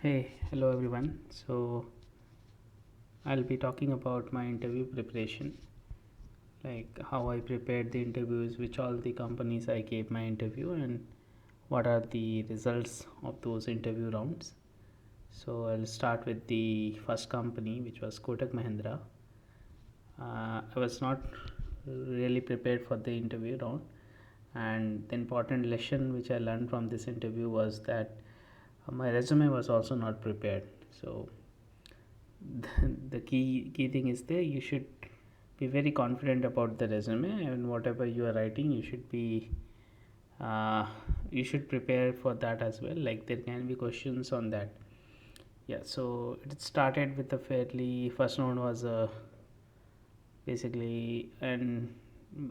Hey, hello everyone. I'll be talking about my interview preparation, like how I prepared the interviews, which all the companies I gave my interview, and what are the results of those interview rounds. So, I'll start with the first company, which was Kotak Mahindra. I was not really prepared for the interview round, and the important lesson which I learned from this interview was that my resume was also not prepared. So, the key thing is there you should be very confident about the resume, and whatever you are writing uh, you should prepare for that as well, like there can be questions on that. Yeah, so it started with a fairly first round was basically, and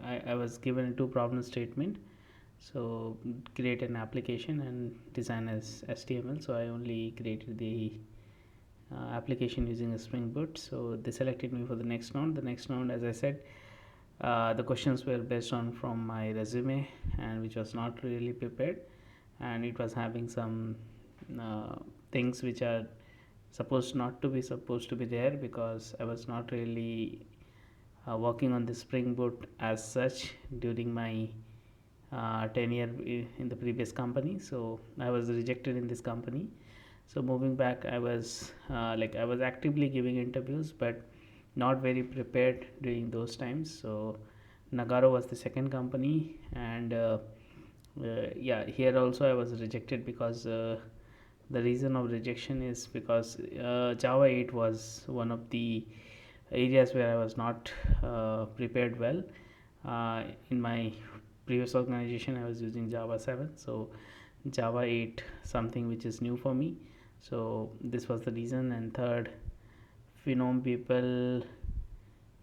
I was given a two problem statement. So create an application and design as HTML. So I only created the application using a Spring Boot. So they selected me for the next round. The next round, as I said, the questions were based on from my resume, and which was not really prepared, and it was having some uh, things which are supposed to be there, because I was not really working on the Spring Boot as such during my tenure in the previous company. So I was rejected in this company. So moving back, I was I was actively giving interviews, but not very prepared during those times. So Nagaro was the second company, and yeah, here also I was rejected because the reason of rejection is because Java 8 was one of the areas where I was not prepared well. In my previous organization, I was using Java 7, so Java 8 something which is new for me. So this was the reason. And third, Phenom people.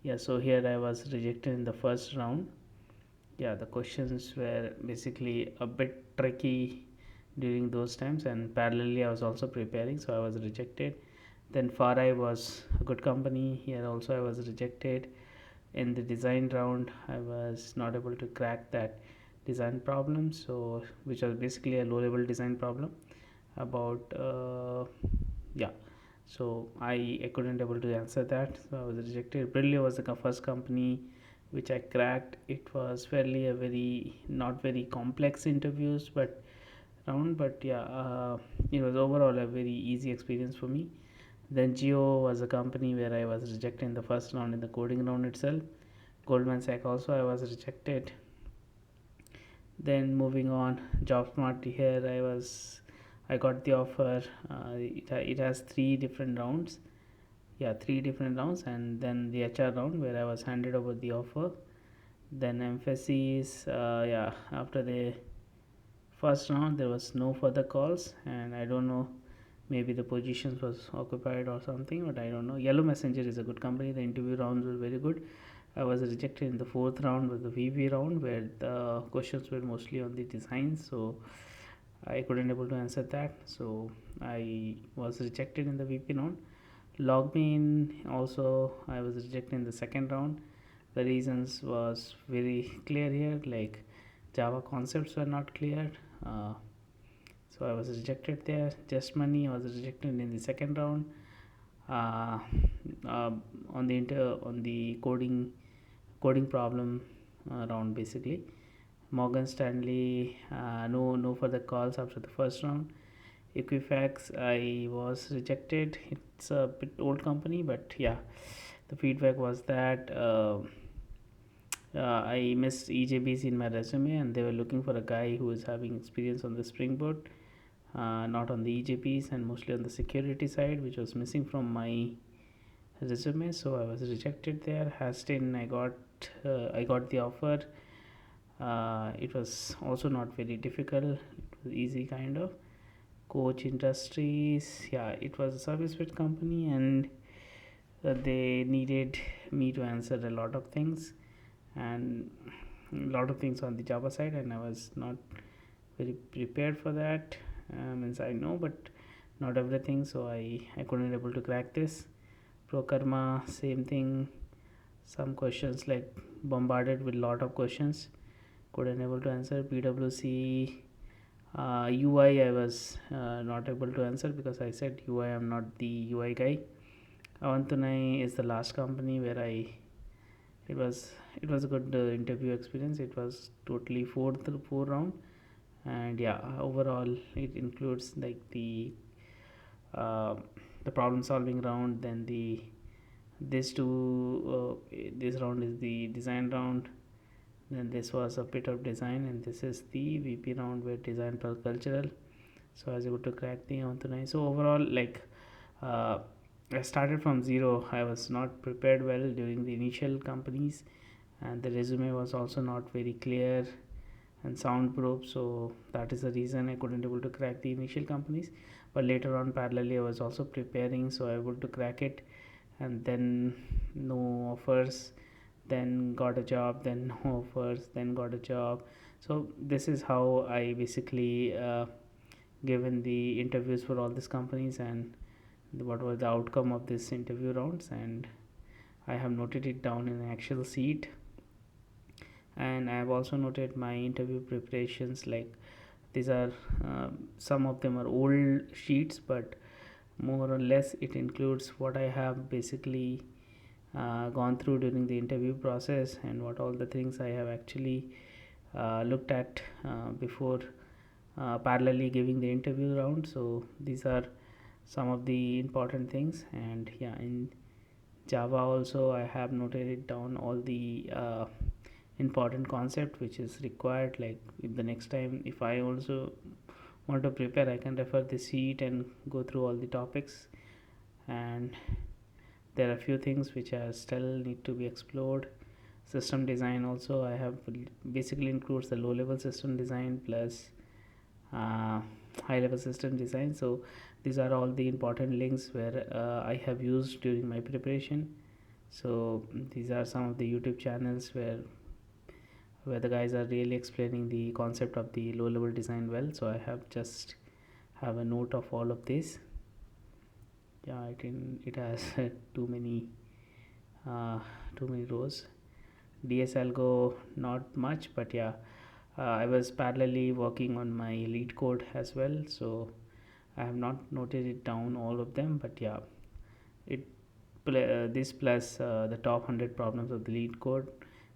Yeah, so here I was rejected in the first round. Yeah, the questions were basically a bit tricky during those times, and parallelly I was also preparing, so I was rejected. Then Farai was a good company. Here also I was rejected. In the design round, I was not able to crack that design problem, so which was basically a low level design problem about yeah. So I couldn't able to answer that, so I was rejected. Brilio was the first company which I cracked. It was fairly a very not very complex interviews but round, but yeah, it was overall a very easy experience for me. Then Geo was a company where I was rejected in the first round, in the coding round itself. Goldman Sachs also I was rejected. Then moving on, JobSmart, here I got the offer. It has three different rounds. Yeah, three different rounds, and then the HR round where I was handed over the offer. Then Emphasis, yeah, after the first round there was no further calls, and I don't know, maybe the positions was occupied or something, but I don't know. Yellow Messenger is a good company. The interview rounds were very good. I was rejected in the fourth round with the VB round, where the questions were mostly on the design, so I couldn't able to answer that. So I was rejected in the VP round. LogMeIn also I was rejected in the second round. The reasons was very clear here, like Java concepts were not clear. Uh, so I was rejected there. Just Money was rejected in the second round. Uh, uh, on the coding problem round basically. Morgan Stanley, no further calls after the first round. Equifax, I was rejected. It's a bit old company, but yeah, the feedback was that I missed EJBs in my resume, and they were looking for a guy who is having experience on the Spring Boot, not on the EJPs, and mostly on the security side, which was missing from my resume. So I was rejected there. Hastin, I got the offer. It was also not very difficult. It was easy kind of. Coach Industries, yeah, it was a service-based company, and they needed me to answer a lot of things, and a lot of things on the Java side, and I was not very prepared for that. Means I know, but not everything, so I couldn't able to crack this. Prokarma, same thing. Some questions like bombarded with lot of questions, couldn't able to answer. PwC, UI I was not able to answer because I said UI I'm not the UI guy. Avantunai is the last company where it was it was a good interview experience. It was totally four round, and yeah, overall it includes like uh, the problem solving round, then this round is the design round, then this was a bit of design, and this is the VP round where design plus cultural. So I was able to crack the on tonight. So overall, like uh, I started from zero. I was not prepared well during the initial companies, and the resume was also not very clear and soundproof. So that is the reason I couldn't able to crack the initial companies. But later on, parallelly, I was also preparing, so I able to crack it, and then no offers, then got a job, then no offers, then got a job. So this is how I basically given the interviews for all these companies, and what was the outcome of this interview rounds, and I have noted it down in an Excel sheet. And I have also noted my interview preparations, like these are some of them are old sheets, but more or less it includes what I have basically gone through during the interview process, and what all the things I have actually looked at before parallelly giving the interview round. So these are some of the important things. And yeah, in Java also I have noted it down all the important concept which is required. Like if the next time if I also want to prepare, I can refer the sheet and go through all the topics. And there are a few things which are still need to be explored. System design also I have basically includes the low level system design plus uh, high level system design. So these are all the important links where I have used during my preparation. So these are some of the YouTube channels where the guys are really explaining the concept of the low level design well. So I have just have a note of all of this. Yeah, it has too many uh, too many rows. DS algo not much, but yeah, I was parallelly working on my lead code as well, so I have not noted it down all of them, but yeah, it this plus the top 100 problems of the lead code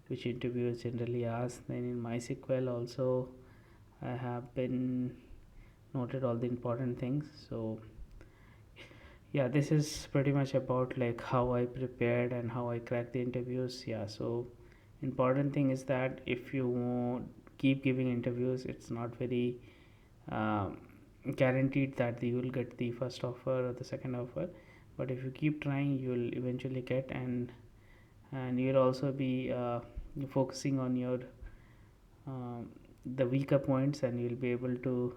which interviewers generally ask. Then in MySQL also I have been noted all the important things. So yeah, this is pretty much about like how I prepared and how I cracked the interviews. Yeah, so important thing is that if you keep giving interviews, it's not very um, guaranteed that you will get the first offer or the second offer, but if you keep trying, you will eventually get. And you will also be focusing on your um, the weaker points, and you will be able to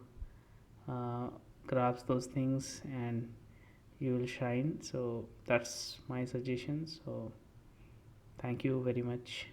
uh, grasp those things, and you will shine. So that's my suggestion. So thank you very much.